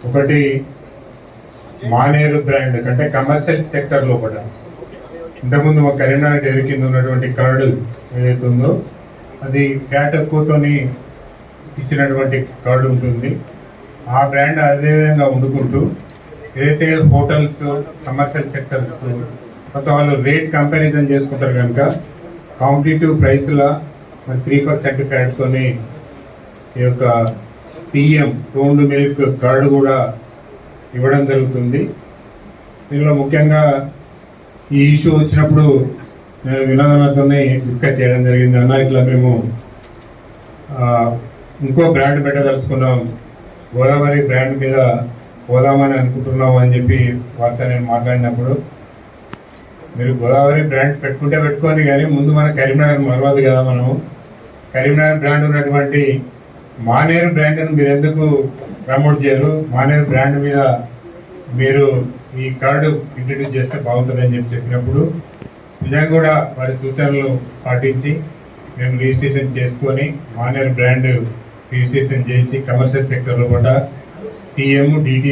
ఒకటి మానేరు బ్రాండ్ అంటే కమర్షియల్ సెక్టర్లో కూడా ఇంతకుముందు మా కరీంనగర్ డైరీ కింద ఉన్నటువంటి కర్డ్ ఏదైతే ఉందో అది ఫ్యాట్ ఎక్కువతోని ఇచ్చినటువంటి కర్డ్ ఉంటుంది. ఆ బ్రాండ్ అదేవిధంగా వండుకుంటూ ఏదైతే హోటల్స్ కమర్షియల్ సెక్టర్స్ కొంత వాళ్ళు రేట్ కంపారిజన్ చేసుకుంటారు కనుక కాంపిటేటివ్ ప్రైస్లో మరి 3% ఫ్యాట్తోని ఈ యొక్క టీఎం టోన్డ్ మిల్క్ కర్డ్ కూడా ఇవ్వడం జరుగుతుంది. దీనిలో ముఖ్యంగా ఈ ఇష్యూ వచ్చినప్పుడు నేను వినోదనతో డిస్కస్ చేయడం జరిగింది. అన్న ఇట్లా మేము ఇంకో బ్రాండ్ పెట్టదలుచుకున్నాం, గోదావరి బ్రాండ్ మీద పోదామని అనుకుంటున్నాం అని చెప్పి వారితో నేను మాట్లాడినప్పుడు, మీరు గోదావరి బ్రాండ్ పెట్టుకుంటే పెట్టుకోండి, కానీ ముందు మన కరీంనగర్ మరవదు కదా. మనము కరీంనగర్ బ్రాండ్ ఉన్నటువంటి మానేరు బ్రాండ్ను మీరు ఎందుకు ప్రమోట్ చేయరు? మానేరు బ్రాండ్ మీద మీరు ఈ కార్డు ఇంట్రడ్యూస్ చేస్తే బాగుంటుందని చెప్పినప్పుడు నిజంగా కూడా వారి సూచనలు పాటించి మేము రిజిస్ట్రేషన్ చేసుకొని మానేరు బ్రాండ్ రిజిస్ట్రేషన్ చేసి కమర్షియల్ సెక్టర్లో కూడా టీఎం డిటిఎం